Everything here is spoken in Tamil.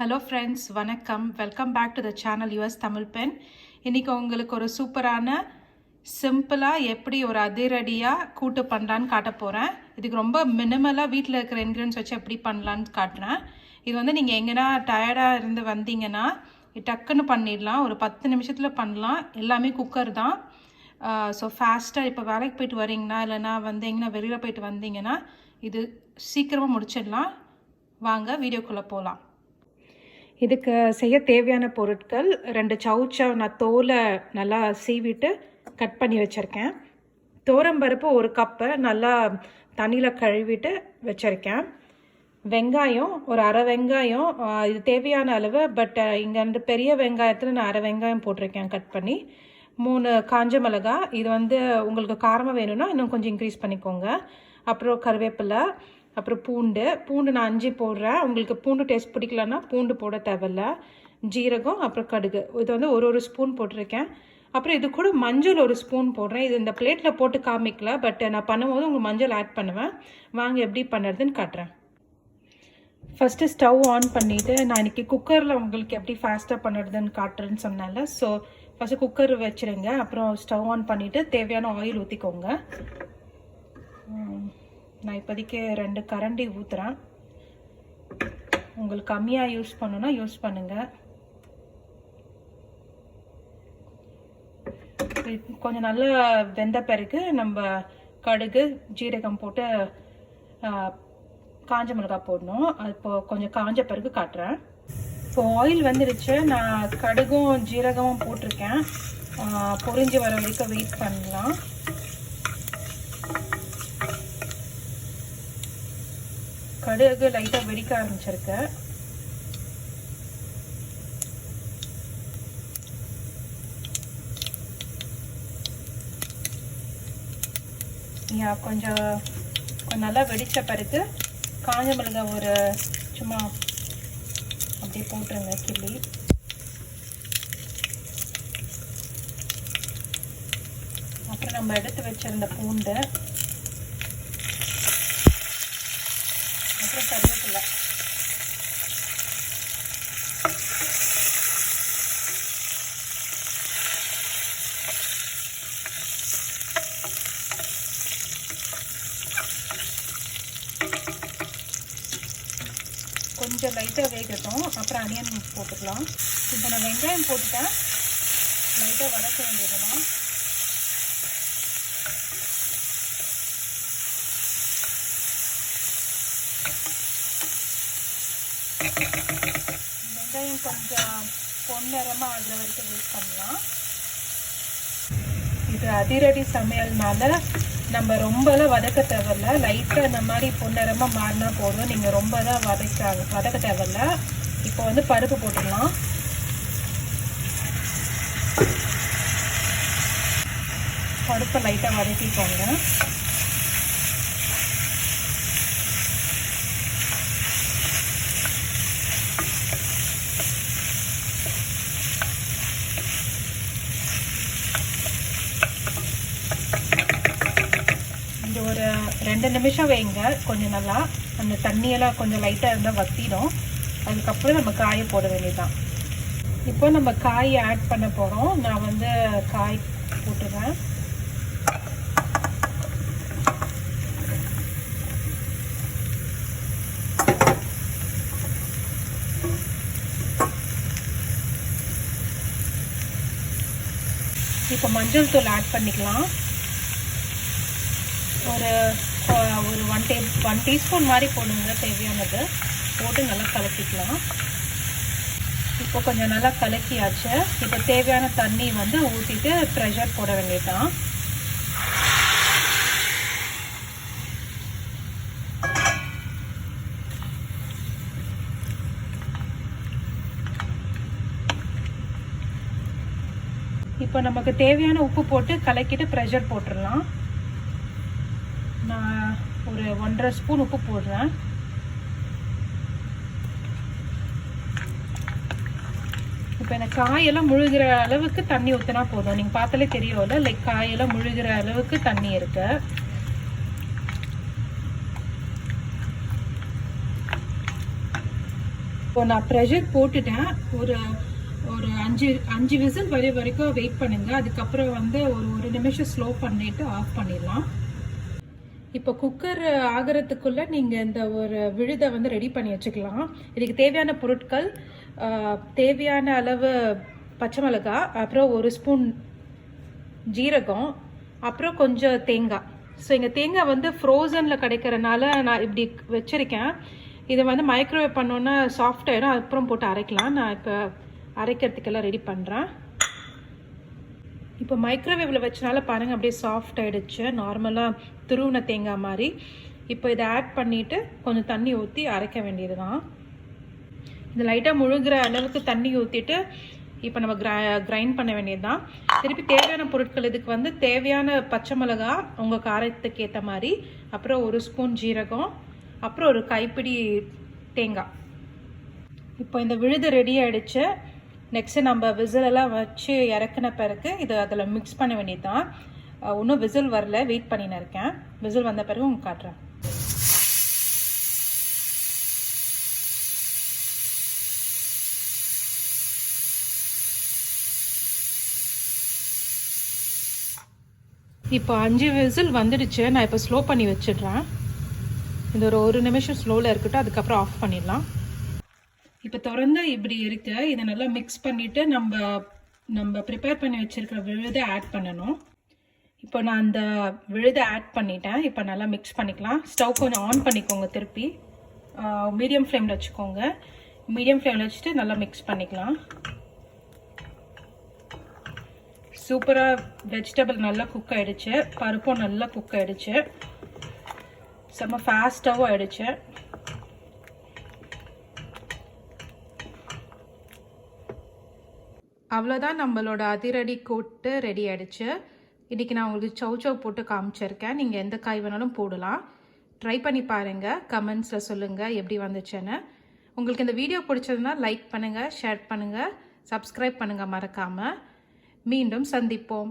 Hello friends, வணக்கம். Welcome back to the channel USTamilPenn. இன்னைக்கு உங்களுக்கு ஒரு சூப்பரான சிம்பிளா எப்படி ஒரு அதிரடியா கூட்டு பண்ணலான்னு காட்ட போறேன். இதுக்கு ரொம்ப மினிமலா வீட்ல இருக்கிற இன்கிரிடியன்ட்ஸ் வச்சு எப்படி பண்ணலான்னு காட்டுறேன். இது வந்து நீங்க எங்கனா டயர்டா இருந்து வந்தீங்கன்னா டக்குன்னு பண்ணிடலாம். ஒரு 10 நிமிஷத்துல பண்ணலாம். எல்லாமே குக்கர் தான். ஸோ ஃபாஸ்ட்டாக இப்போ வேலைக்கு போயிட்டு வரீங்கன்னா இல்லைனா வந்தீங்கன்னா வெளியில் போயிட்டு வந்தீங்கன்னா இது சீக்கிரமாக முடிச்சிடலாம். வாங்க வீடியோக்குள்ளே போகலாம். இதுக்கு செய்ய தேவையான பொருட்கள் 2 சவுச்சை நான் தோலை நல்லா சீவிட்டு கட் பண்ணி வச்சுருக்கேன். தோரம்பருப்பு 1 கப்பை நல்லா தண்ணியில் கழுவிட்டு வச்சுருக்கேன். வெங்காயம் ஒரு அரை வெங்காயம், இது தேவையான அளவு. பட் இங்கே வந்து பெரிய வெங்காயத்தில் நான் அரை வெங்காயம் போட்டிருக்கேன் கட் பண்ணி. 3 காஞ்ச மிளகா, இது வந்து உங்களுக்கு காரமாக வேணும்னா இன்னும் கொஞ்சம் இன்க்ரீஸ் பண்ணிக்கோங்க. அப்புறம் கருவேப்பிலை, அப்புறம் பூண்டு நான் 5 போடுறேன். உங்களுக்கு பூண்டு டேஸ்ட் பிடிக்கலன்னா பூண்டு போட தேவையில்ல. ஜீரகம், அப்புறம் கடுகு, இது வந்து ஒரு ஸ்பூன் போட்டிருக்கேன். அப்புறம் இது கூட மஞ்சள் 1 ஸ்பூன் போடுறேன். இது இந்த பிளேட்டில் போட்டு காமிக்கல, பட் நான் பண்ணும்போது உங்களுக்கு மஞ்சள் ஆட் பண்ணுவேன். வாங்க எப்படி பண்ணுறதுன்னு காட்டுறேன். ஃபஸ்ட்டு ஸ்டவ் ஆன் பண்ணிவிட்டு, நான் இன்றைக்கி குக்கரில் உங்களுக்கு எப்படி ஃபாஸ்ட்டாக பண்ணுறதுன்னு காட்டுறேன்னு சொன்னால, ஸோ ஃபஸ்ட்டு குக்கர் வச்சுருங்க. அப்புறம் ஸ்டவ் ஆன் பண்ணிவிட்டு தேவையான ஆயில் ஊற்றிக்கோங்க. நான் இப்போதைக்கு 2 கரண்டி ஊற்றுறேன். உங்களுக்கு கம்மியாக யூஸ் பண்ணணுன்னா யூஸ் பண்ணுங்கள். கொஞ்சம் நல்லா வெந்த பிறகு நம்ம கடுகு ஜீரகம் போட்டு காஞ்ச மிளகாய் போடணும். அது இப்போ கொஞ்சம் காஞ்ச பிறகு காட்டுறேன். இப்போ ஆயில் வந்துடுச்சு. நான் கடுகும் ஜீரகமும் போட்டிருக்கேன். பொரிஞ்சு வர வரைக்கும் வெயிட் பண்ணலாம். கடுகு லைட்டாக வெடிக்க ஆரம்பிச்சிருக்கு. கொஞ்சம் நல்லா வெடித்த பிறகு காஞ்ச மிளகாய் ஒரு சும்மா அப்படியே போட்டுருங்க கிள்ளி. அப்புறம் நம்ம எடுத்து வச்சிருந்த பூண்டு, அப்புறம் கருவேப்பிலை, கொஞ்சம் லைட்டாக வேகட்டும். அப்புறம் அனியன் போட்டுக்கலாம். இப்போ நான் வெங்காயம் போட்டுட்டேன். லைட்டாக வதக்க வேண்டியதுதான். வெங்காயம் கொஞ்சம் பொன்னிறமாக ஆகிற வரைக்கும் யூஸ் பண்ணலாம். இது அதிரடி சமையல்னால நம்ம ரொம்பலாம் வதக்க தேவையில்ல. லைட்டாக இந்த மாதிரி பொன்னிறமாக மாறினா போதும். நீங்கள் ரொம்ப தான் வதக்க தேவையில்ல. இப்போ வந்து பருப்பு போட்டுடலாம். பருப்பை லைட்டாக வதக்கிக்கோங்க. ஒரு 2 நிமிஷம் வைங்க. கொஞ்சம் நல்லா அந்த தண்ணியெல்லாம் கொஞ்சம் லைட்டாக இருந்தால் வத்திடும். அதுக்கப்புறம் நம்ம காயை போட வேண்டியதுதான். இப்போ நம்ம காய் ஆட் பண்ண போகிறோம். நான் வந்து காய் போட்டுருவேன். இப்போ மஞ்சள் தூள் ஆட் பண்ணிக்கலாம். ஒரு 1 டீஸ்பூன் மாதிரி போடுங்க. தேவையானது போட்டு நல்லா கலக்கிக்கலாம். இப்போ கொஞ்சம் நல்லா கலக்கியாச்சு. இப்போ தேவையான தண்ணி வந்து ஊற்றிட்டு ப்ரெஷர் போட வேண்டியதுதான். இப்போ நமக்கு தேவையான உப்பு போட்டு கலக்கிட்டு ப்ரெஷர் போட்டுடலாம். நான் ஒரு 1.5 ஸ்பூன் உப்பு போடுறேன். இப்போ இந்த காயெல்லாம் முழுகிற அளவுக்கு தண்ணி ஊற்றினா போதும். நீங்கள் பார்த்தாலே தெரியும்ல, லைக் காயெல்லாம் முழுகிற அளவுக்கு தண்ணி இருக்கு. இப்போ நான் ப்ரெஷர் போட்டுட்டேன். ஒரு ஒரு 5 விசில் வரைக்கும் வெயிட் பண்ணுங்க. அதுக்கப்புறம் வந்து ஒரு நிமிஷம் ஸ்லோ பண்ணிட்டு ஆஃப் பண்ணிடலாம். இப்போ குக்கர் ஆகிறதுக்குள்ள நீங்கள் இந்த ஒரு விழுதை வந்து ரெடி பண்ணி வச்சுக்கலாம். இதுக்கு தேவையான பொருட்கள், தேவையான அளவு பச்சை மிளகாய், அப்புறம் 1 ஸ்பூன் ஜீரகம், அப்புறம் கொஞ்சம் தேங்காய். ஸோ எங்கள் தேங்காய் வந்து ஃப்ரோசனில் கிடைக்கிறனால நான் இப்படி வச்சுருக்கேன். இதை வந்து மைக்ரோவேவ் பண்ணோன்னா சாஃப்ட் ஆகிடும். அப்புறம் போட்டு அரைக்கலாம். நான் இப்போ அரைக்கிறதுக்கெல்லாம் ரெடி பண்ணுறேன். இப்போ மைக்ரோவேவில் வச்சனால பாருங்கள் அப்படியே சாஃப்ட் ஆகிடுச்சு, நார்மலாக துருவின தேங்காய் மாதிரி. இப்போ இதை ஆட் பண்ணிவிட்டு கொஞ்சம் தண்ணி ஊற்றி அரைக்க வேண்டியது தான். இந்த லைட்டாக முழுகிற அளவுக்கு தண்ணி ஊற்றிட்டு இப்போ நம்ம கிரைண்ட் பண்ண வேண்டியது தான். திருப்பி தேவையான பொருட்கள் இதுக்கு வந்து தேவையான பச்சை மிளகா உங்கள் காரத்துக்கு ஏற்ற மாதிரி, அப்புறம் 1 ஸ்பூன் ஜீரகம், அப்புறம் ஒரு கைப்பிடி தேங்காய். இப்போ இந்த விழுது ரெடி ஆகிடுச்சு. நெக்ஸ்ட்டு நம்ம விசிலெல்லாம் வச்சு இறக்குன பிறகு இதை அதில் மிக்ஸ் பண்ண வேண்டியது தான். இன்னும் விசில் வரல, வெயிட் பண்ணின்னு இருக்கேன். விசில் வந்த பிறகு உங்களுக்கு காட்டுறேன். இப்போ 5 விசில் வந்துடுச்சு. நான் இப்போ ஸ்லோ பண்ணி வச்சிடுறேன். இது ஒரு நிமிஷம் ஸ்லோவில் இருக்கட்டும், அதுக்கப்புறம் ஆஃப் பண்ணிடலாம். இப்போ திறந்து இப்படி இருக்கு. இதை நல்லா மிக்ஸ் பண்ணிவிட்டு நம்ம ப்ரிப்பேர் பண்ணி வச்சுருக்கிற விழுதை ஆட் பண்ணணும். இப்போ நான் அந்த விழுதை ஆட் பண்ணிட்டேன். இப்போ நல்லா மிக்ஸ் பண்ணிக்கலாம். ஸ்டவ் கொஞ்சம் ஆன் பண்ணிக்கோங்க. திருப்பி மீடியம் ஃப்ளேமில் வச்சுக்கோங்க. மீடியம் ஃப்ளேமில் வச்சுட்டு நல்லா மிக்ஸ் பண்ணிக்கலாம். சூப்பராக வெஜிடபிள் நல்லா குக் ஆகிடுச்சு. பருப்பும் நல்லா குக் ஆகிடுச்சு. செம்ம ஃபாஸ்ட்டாகவும் ஆகிடுச்சு. அவ்வளோதான், நம்மளோட அதிரடி கூட்டு ரெடி ஆகிடுச்சு. இன்றைக்கி நான் உங்களுக்கு சௌச்சவ் போட்டு காமிச்சிருக்கேன். நீங்கள் எந்த காய் வேணாலும் போடலாம். ட்ரை பண்ணி பாருங்கள். கமெண்ட்ஸில் சொல்லுங்கள் எப்படி வந்துச்சுன்னு. உங்களுக்கு இந்த வீடியோ பிடிச்சதுன்னா லைக் பண்ணுங்கள், ஷேர் பண்ணுங்கள், சப்ஸ்கிரைப் பண்ணுங்கள் மறக்காமல். மீண்டும் சந்திப்போம்.